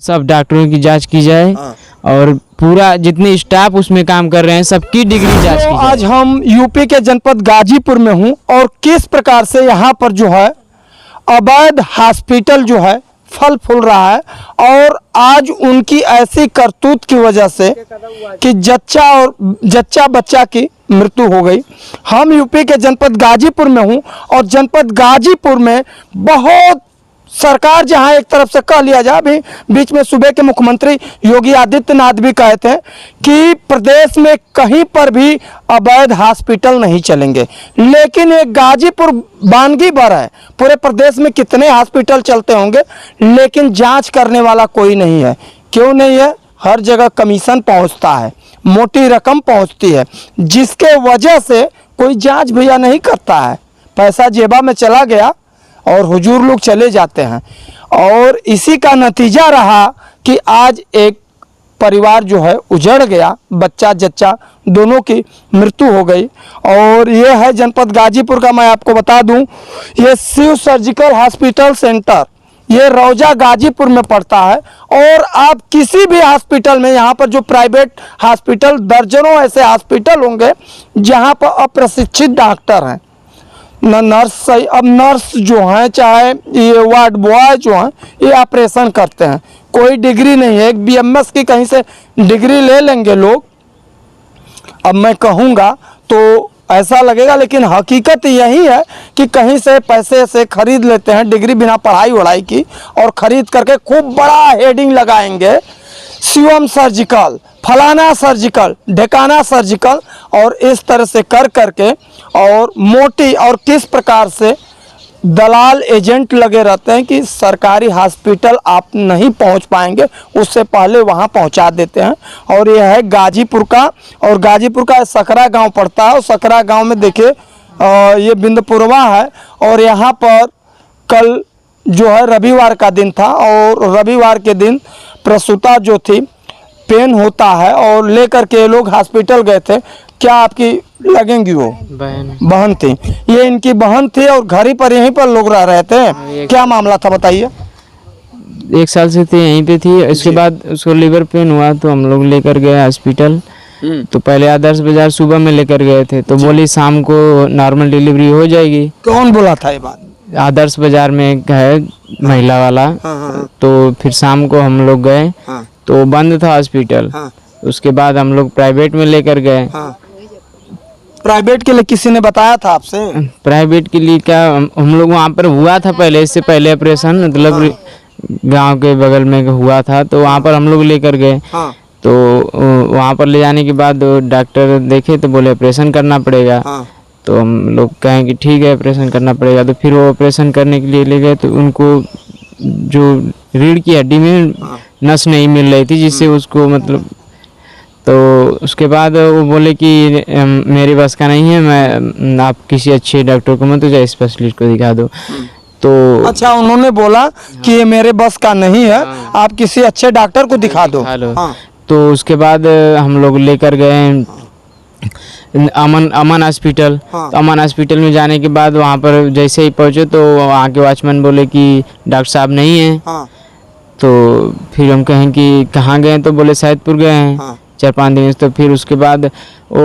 सब डॉक्टरों की जांच की जाए और पूरा जितने स्टाफ उसमें काम कर रहे हैं सबकी डिग्री जांच की जाए। आज हम यूपी के जनपद गाजीपुर में हूं और किस प्रकार से यहां पर जो है अवैध हॉस्पिटल जो है फल फूल रहा है और आज उनकी ऐसी करतूत की वजह से कि जच्चा बच्चा की मृत्यु हो गई। हम यूपी के जनपद गाजीपुर में हूं और जनपद गाजीपुर में बहुत सरकार जहां एक तरफ से कह लिया जाए, अभी बीच में सूबे के मुख्यमंत्री योगी आदित्यनाथ भी कहे थे कि प्रदेश में कहीं पर भी अवैध हॉस्पिटल नहीं चलेंगे, लेकिन एक गाजीपुर वानगी भर है। पूरे प्रदेश में कितने हॉस्पिटल चलते होंगे लेकिन जांच करने वाला कोई नहीं है। क्यों नहीं है? हर जगह कमीशन पहुंचता है, मोटी रकम पहुंचती है, जिसके वजह से कोई जांच भैया नहीं करता है। पैसा जेबा में चला गया और हुजूर लोग चले जाते हैं और इसी का नतीजा रहा कि आज एक परिवार जो है उजड़ गया, बच्चा जच्चा दोनों की मृत्यु हो गई। और ये है जनपद गाजीपुर का, मैं आपको बता दूं, ये शिव सर्जिकल हॉस्पिटल सेंटर ये रौजा गाजीपुर में पड़ता है। और आप किसी भी हॉस्पिटल में, यहाँ पर जो प्राइवेट हॉस्पिटल दर्जनों ऐसे हॉस्पिटल होंगे जहाँ पर अप्रशिक्षित डॉक्टर हैं, न नर्स सही। अब नर्स जो हैं चाहे ये वार्ड बॉय जो हैं ये ऑपरेशन करते हैं, कोई डिग्री नहीं है। एक बीएमएस की कहीं से डिग्री ले लेंगे लोग, अब मैं कहूँगा तो ऐसा लगेगा, लेकिन हकीकत यही है कि कहीं से पैसे से खरीद लेते हैं डिग्री बिना पढ़ाई वढ़ाई की, और ख़रीद करके खूब बड़ा हेडिंग लगाएंगे, शिवम सर्जिकल, फलाना सर्जिकल, ढेकाना सर्जिकल, और इस तरह से कर करके और मोटी और किस प्रकार से दलाल एजेंट लगे रहते हैं कि सरकारी हॉस्पिटल आप नहीं पहुंच पाएंगे, उससे पहले वहां पहुंचा देते हैं। और यह है गाजीपुर का, और गाजीपुर का सकरा गांव पड़ता है। और सकरा गांव में देखिए ये बिंदपुरवा है, और यहाँ पर कल जो है रविवार का दिन था और रविवार के दिन प्रसूता जो थी, पेन होता है और लेकर के लोग हॉस्पिटल गए थे। क्या आपकी लगेंगी वो बहन थी? ये इनकी बहन थी और घर ही पर यहीं पर लोग रह रहे थे। क्या मामला था बताइए? 1 साल से थे यहीं पे थी। इसके बाद उसको लिवर पेन हुआ तो हम लोग लेकर गए हॉस्पिटल। तो पहले आदर्श बाजार सुबह में लेकर गए थे तो बोली शाम को नॉर्मल डिलीवरी हो जाएगी। कौन बोला था ये बात? आदर्श बाजार में है महिला वाला। तो फिर शाम को हम लोग गए तो बंद था हॉस्पिटल। उसके बाद हम लोग प्राइवेट में लेकर गए। प्राइवेट के लिए किसी ने बताया था आपसे? प्राइवेट के लिए क्या, हम लोग वहाँ पर हुआ था पहले, इससे पहले ऑपरेशन मतलब गांव के बगल में हुआ था, तो वहाँ पर हम लोग लेकर गए। तो वहाँ पर ले जाने के बाद डॉक्टर देखे तो बोले ऑपरेशन करना पड़ेगा। तो हम लोग कहें कि ठीक है ऑपरेशन करना पड़ेगा। तो फिर वो ऑपरेशन करने के लिए ले गए तो उनको जो रीढ़ की हड्डी में नस नहीं मिल रही थी, जिससे उसको मतलब, तो उसके बाद वो बोले कि मेरी बस का नहीं है, मैं आप किसी अच्छे डॉक्टर को मत जाए, स्पेशलिस्ट को दिखा दो। तो अच्छा, उन्होंने बोला कि ये मेरे बस का नहीं है, आप किसी अच्छे डॉक्टर को दिखा दो। तो उसके बाद हम लोग लेकर गए अमन हॉस्पिटल। तो अमन हॉस्पिटल में जाने के बाद वहाँ पर जैसे ही पहुँचे तो वहाँ के वॉचमैन बोले कि डॉक्टर साहब नहीं हैं। तो फिर हम कहें कि कहाँ गए, तो बोले सैदपुर गए हैं 4-5 दिन। तो फिर उसके बाद वो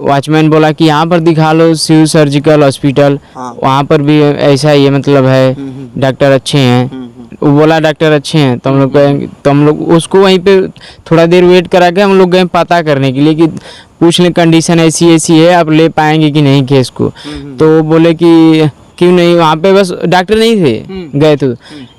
वॉचमैन बोला कि यहाँ पर दिखा लो शिव सर्जिकल हॉस्पिटल, वहाँ पर भी ऐसा ही है, मतलब है डॉक्टर अच्छे हैं। वो बोला डॉक्टर अच्छे हैं। तो हम लोग कहेंगे, तो हम लोग उसको वहीं पे थोड़ा देर वेट करा के हम लोग गए पता करने के लिए कि पूछ लें कंडीशन ऐसी है, आप ले पाएंगे कि नहीं केस को। तो वो बोले कि क्यों नहीं, वहाँ पे बस डॉक्टर नहीं थे गए तो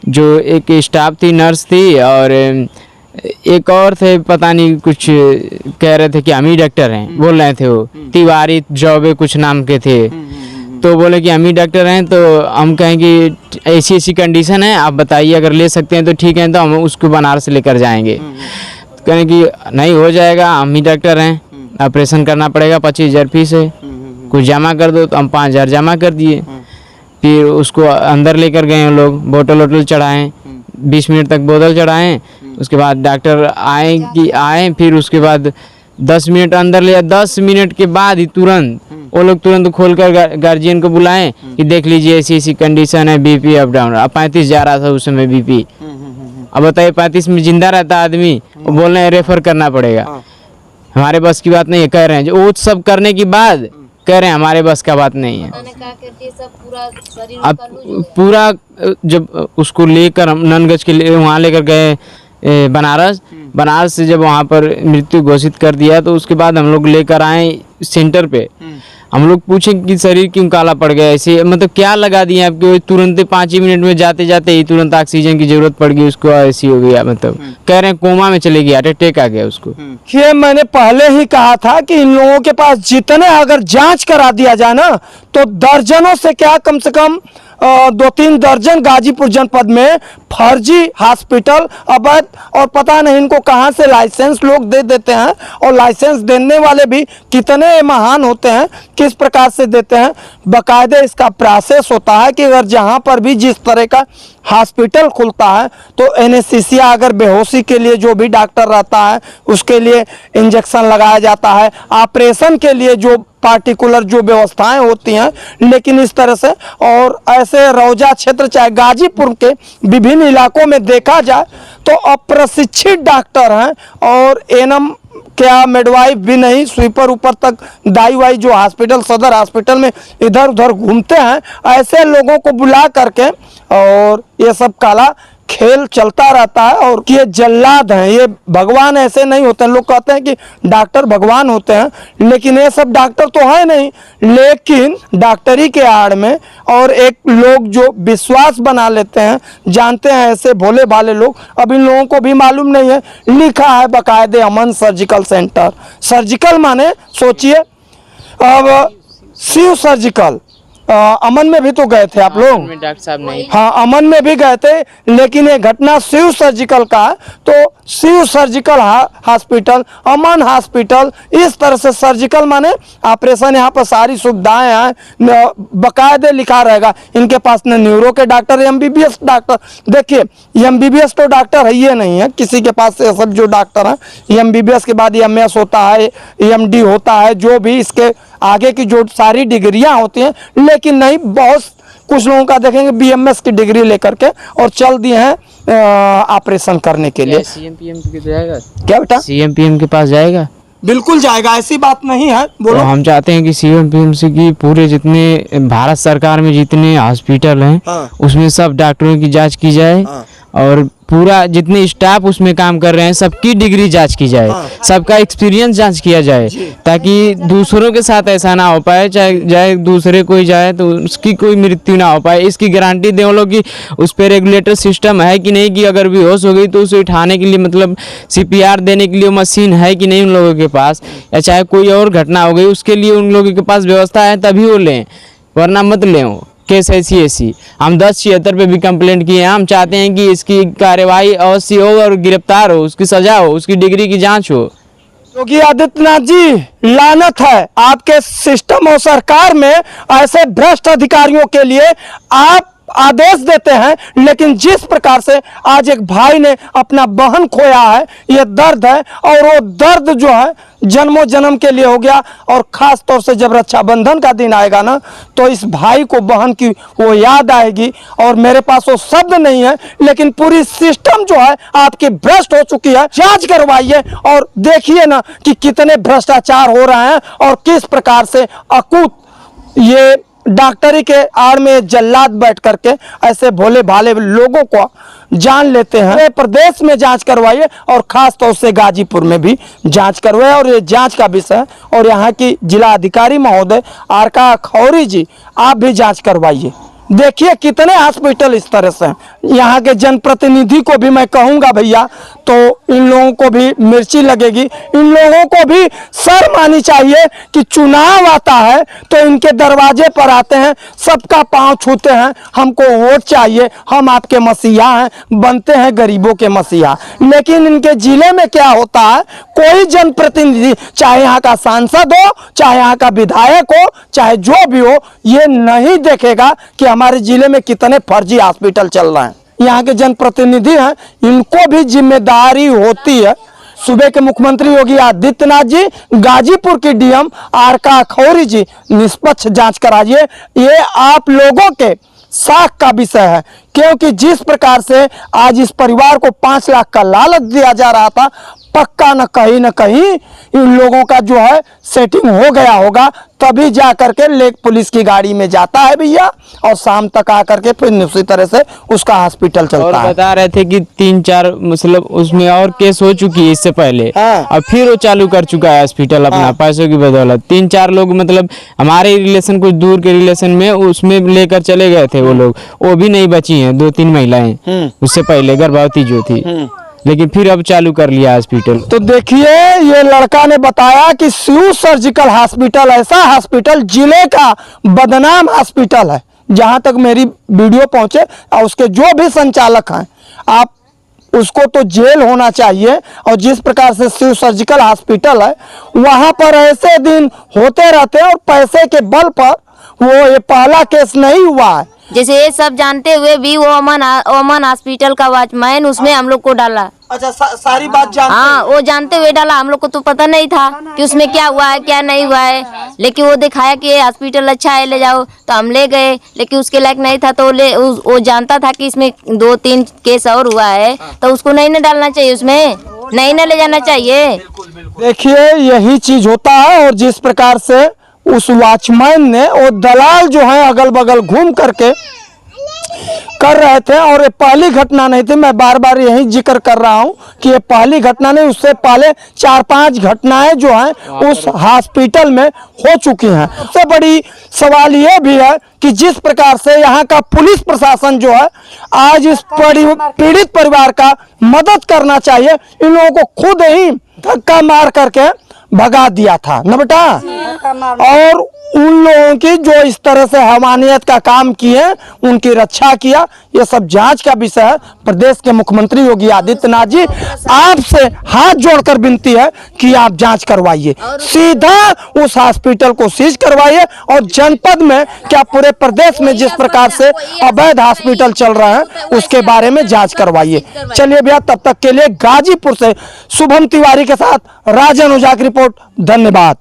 जो एक स्टाफ थी, नर्स थी और एक और थे, पता नहीं कुछ कह रहे थे कि हम ही डॉक्टर हैं, बोल रहे थे वो तिवारी जॉबे कुछ नाम के थे। तो बोले कि हम ही डॉक्टर हैं। तो हम कहें कि ऐसी कंडीशन है, आप बताइए, अगर ले सकते हैं तो ठीक है, तो हम उसको बनारस लेकर जाएंगे। तो कहें कि नहीं हो जाएगा, हम ही डॉक्टर हैं, ऑपरेशन करना पड़ेगा, 25,000 फीस है, कुछ जमा कर दो। तो हम 5,000 जमा कर दिए। फिर उसको अंदर लेकर गए हम लोग, बोतल वोटल चढ़ाएँ, 20 मिनट तक बोतल चढ़ाएँ। उसके बाद डॉक्टर आए, फिर उसके बाद 10 मिनट अंदर ले, 10 मिनट के बाद ही तुरंत वो लोग तुरंत खोलकर गार्जियन को बुलाएं कि देख लीजिए ऐसी कंडीशन है, बीपी अप डाउन। अब 35 जा रहा था उस समय बीपी, अब बताइए 35 में जिंदा रहता आदमी, वो बोल रहे हैं रेफर करना पड़ेगा। हमारे बस की बात नहीं है, कह रहे हैं जो वो सब करने के बाद कह रहे हैं हमारे बस का बात नहीं है। अब पूरा जब उसको लेकर हम ननगंज के लिए वहाँ लेकर गए बनारस, बनारस से जब वहाँ पर मृत्यु घोषित कर दिया तो उसके बाद हम लोग लेकर आए सेंटर पे। हम लोग पूछे कि शरीर क्यों काला पड़ गया ऐसे, मतलब क्या लगा दिए आपके, तुरंत 5 ही मिनट में जाते जाते ही तुरंत ऑक्सीजन की जरूरत पड़ गई उसको, ऐसी हो गया, मतलब कह रहे हैं कोमा में चले गई, हार्ट अटैक आ गया उसको। ये मैंने पहले ही कहा था कि इन लोगों के पास जितने अगर जांच करा दिया जाए ना तो दर्जनों से क्या कम से कम 2-3 दर्जन गाजीपुर जनपद में फर्जी हॉस्पिटल अवैध, और पता नहीं इनको कहां से लाइसेंस लोग दे देते हैं, और लाइसेंस देने वाले भी कितने महान होते हैं, किस प्रकार से देते हैं। बाकायदे इसका प्रोसेस होता है कि अगर जहां पर भी जिस तरह का हॉस्पिटल खुलता है तो एनेस्थीसिया अगर बेहोशी के लिए जो भी डॉक्टर रहता है उसके लिए इंजेक्शन लगाया जाता है, ऑपरेशन के लिए जो पार्टिकुलर जो व्यवस्थाएं होती हैं, लेकिन इस तरह से और ऐसे रौजा क्षेत्र चाहे गाजीपुर के विभिन्न इलाकों में देखा जाए तो अप्रशिक्षित डॉक्टर हैं, और एनएम क्या मिडवाइफ भी नहीं, स्वीपर ऊपर तक दाई वाई जो हॉस्पिटल सदर हॉस्पिटल में इधर उधर घूमते हैं, ऐसे लोगों को बुला करके और ये सब काला खेल चलता रहता है। और ये जल्लाद हैं, ये भगवान ऐसे नहीं होते हैं। लोग कहते हैं कि डॉक्टर भगवान होते हैं, लेकिन ये सब डॉक्टर तो है नहीं, लेकिन डॉक्टरी के आड़ में और एक लोग जो विश्वास बना लेते हैं, जानते हैं ऐसे भोले भाले लोग, अब इन लोगों को भी मालूम नहीं है, लिखा है बाकायदे अमन सर्जिकल सेंटर। सर्जिकल माने सोचिए, अब शिव सर्जिकल अमन में भी तो गए थे आप लोग, डॉक्टर साहब नहीं, हाँ अमन में भी गए थे, लेकिन ये घटना शिव सर्जिकल का है, तो शिव सर्जिकल हॉस्पिटल, अमन हॉस्पिटल, इस तरह से सर्जिकल माने ऑपरेशन, यहाँ पर सारी सुविधाएं हैं, बाकायदे लिखा रहेगा। इनके पास न न्यूरो के डॉक्टर, एमबीबीएस डॉक्टर, देखिए एमबीबीएस तो डॉक्टर है ये नहीं है, किसी के पास ये सब जो डॉक्टर हैं, एमबीबीएस के बाद एमएस होता है, एमडी होता है, जो भी इसके आगे की जो सारी डिग्रियां होती हैं, लेकिन नहीं, बहुत कुछ लोगों का देखेंगे बीएमएस की डिग्री लेकर के और चल दिए हैं ऑपरेशन करने के लिए। सीएमपीएम के जाएगा क्या बेटा? सीएमपीएम के पास जाएगा, बिल्कुल जाएगा, ऐसी बात नहीं है। बोलो। तो हम चाहते हैं कि सीएमपीएमसी की पूरे जितने भारत सरकार में जितने हॉस्पिटल हैं, हाँ। उसमें सब डॉक्टरों की जांच की जाए, हाँ। और पूरा जितने स्टाफ उसमें काम कर रहे हैं सबकी डिग्री जांच की जाए, हाँ। सबका एक्सपीरियंस जांच किया जाए, ताकि दूसरों के साथ ऐसा ना हो पाए, चाहे दूसरे कोई जाए तो उसकी कोई मृत्यु ना हो पाए। इसकी गारंटी दे लोग कि उस पर रेगुलेटर सिस्टम है कि नहीं, कि अगर बेहोश हो गई तो उसे उठाने के लिए, मतलब सीपीआर देने के लिए मशीन है कि नहीं उन लोगों के पास, या चाहे कोई और घटना हो गई उसके लिए उन लोगों के पास व्यवस्था है तभी वो लें, वरना मत लें। केस ऐसी हम 1076 पे भी कंप्लेंट किए हैं। हम चाहते हैं कि इसकी कार्यवाही अवश्य हो और गिरफ्तार हो, उसकी सजा हो, उसकी डिग्री की जांच हो। योगी आदित्यनाथ जी, लानत है आपके सिस्टम और सरकार में, ऐसे भ्रष्ट अधिकारियों के लिए आप आदेश देते हैं, लेकिन जिस प्रकार से आज एक भाई ने अपना बहन खोया है, ये दर्द है, और वो दर्द जो है जन्मों जन्म के लिए हो गया, और ख़ास तौर से जब रक्षाबंधन का दिन आएगा ना तो इस भाई को बहन की वो याद आएगी, और मेरे पास वो शब्द नहीं है, लेकिन पूरी सिस्टम जो है आपकी भ्रष्ट हो चुकी है। जांच करवाइए और देखिए ना कि कितने भ्रष्टाचार हो रहे हैं और किस प्रकार से अकूत ये डॉक्टरी के आड़ में जल्लाद बैठ करके ऐसे भोले भाले लोगों को जान लेते हैं। पूरे प्रदेश में जांच करवाइए और खास तौर से गाजीपुर में भी जांच करवाइए, और ये जांच का विषय, और यहाँ की जिला अधिकारी महोदय आरका खौरी जी, आप भी जांच करवाइए। देखिए कितने हॉस्पिटल इस तरह से हैं। यहाँ के जनप्रतिनिधि को भी मैं कहूँगा भैया, तो इन लोगों को भी मिर्ची लगेगी, इन लोगों को भी शर्म आनी चाहिए कि चुनाव आता है तो इनके दरवाजे पर आते हैं, सबका पांव छूते हैं, हमको वोट चाहिए, हम आपके मसीहा हैं, बनते हैं गरीबों के मसीहा। लेकिन इनके जिले में क्या होता है, कोई जनप्रतिनिधि, चाहे यहाँ का सांसद हो, चाहे यहाँ का विधायक हो, चाहे जो भी हो, ये नहीं देखेगा कि हमारे जिले में कितने फर्जी हॉस्पिटल चल रहे हैं। यहाँ के जनप्रतिनिधि हैं, इनको भी जिम्मेदारी होती है। सूबे के मुख्यमंत्री योगी आदित्यनाथ जी, गाजीपुर की डीएम आरका खौरी जी, निष्पक्ष जांच कराइए। ये आप लोगों के साख का विषय है, क्योंकि जिस प्रकार से आज इस परिवार को 5 लाख का लालच दिया जा रहा था, पक्का न कहीं इन लोगों का जो है सेटिंग हो गया होगा, तभी जा करके लेक पुलिस की गाड़ी में जाता है भैया, और शाम तक आकर के फिर उसी तरह से उसका हॉस्पिटल चलता और है। बता रहे थे कि 3-4 मतलब उसमें और केस हो चुकी है इससे पहले, हाँ। और फिर वो चालू कर चुका है हॉस्पिटल अपना, पैसों की बदौलत। 3-4 लोग मतलब हमारे रिलेशन, कुछ दूर के रिलेशन में उसमें लेकर चले गए थे वो लोग, वो भी नहीं बची हैं, 2-3 महिलाएं उससे पहले गर्भवती जो थी, लेकिन फिर अब चालू कर लिया हॉस्पिटल। तो देखिए, ये लड़का ने बताया कि शिव सर्जिकल हॉस्पिटल ऐसा हॉस्पिटल जिले का बदनाम हॉस्पिटल है, जहां तक मेरी वीडियो पहुंचे, और उसके जो भी संचालक हैं, आप उसको तो जेल होना चाहिए। और जिस प्रकार से शिव सर्जिकल हॉस्पिटल है, वहां पर ऐसे दिन होते रहते हैं, और पैसे के बल पर वो ये पहला केस नहीं हुआ है। जैसे ये सब जानते हुए भी वो ओमन हॉस्पिटल का वॉचमैन उसमें हम लोग को डाला। अच्छा, सारी बात जानते हाँ, वो जानते हुए डाला, हम लोग को तो पता नहीं था कि उसमें क्या हुआ है क्या नहीं हुआ है, लेकिन वो दिखाया कि ये हॉस्पिटल अच्छा है, ले जाओ, तो हम ले गए, लेकिन उसके लायक नहीं था, तो वो जानता था कि इसमें 2-3 केस और हुआ है, तो उसको नहीं न डालना चाहिए, उसमें नहीं न ले जाना चाहिए। देखिए, यही चीज होता है। और जिस प्रकार से उस वॉचमैन ने, वो दलाल जो है अगल बगल घूम करके कर रहे थे, और ये पहली घटना नहीं थी, मैं बार बार यही जिक्र कर रहा हूं कि ये पहली घटना नहीं, उससे पहले 4-5 घटनाएं जो हैं उस हॉस्पिटल में हो चुकी हैं। सबसे बड़ी सवाल ये भी है कि जिस प्रकार से यहाँ का पुलिस प्रशासन जो है, आज इस पीड़ित परिवार का मदद करना चाहिए। इन लोगों को खुद ही धक्का मार करके भगा दिया था न बेटा, और उन लोगों की जो इस तरह से हमानियत का काम किए, उनकी रक्षा किया, ये सब जांच का विषय है। प्रदेश के मुख्यमंत्री योगी आदित्यनाथ जी, आपसे हाथ जोड़कर विनती है कि आप जांच करवाइए, सीधा उस हॉस्पिटल को सीज करवाइए, और जनपद में क्या पूरे प्रदेश में जिस प्रकार से अवैध हॉस्पिटल चल रहे हैं उसके बारे में जांच करवाइए। चलिए भैया, तब तक के लिए गाजीपुर से शुभम तिवारी के साथ राजन ओझा की रिपोर्ट। धन्यवाद।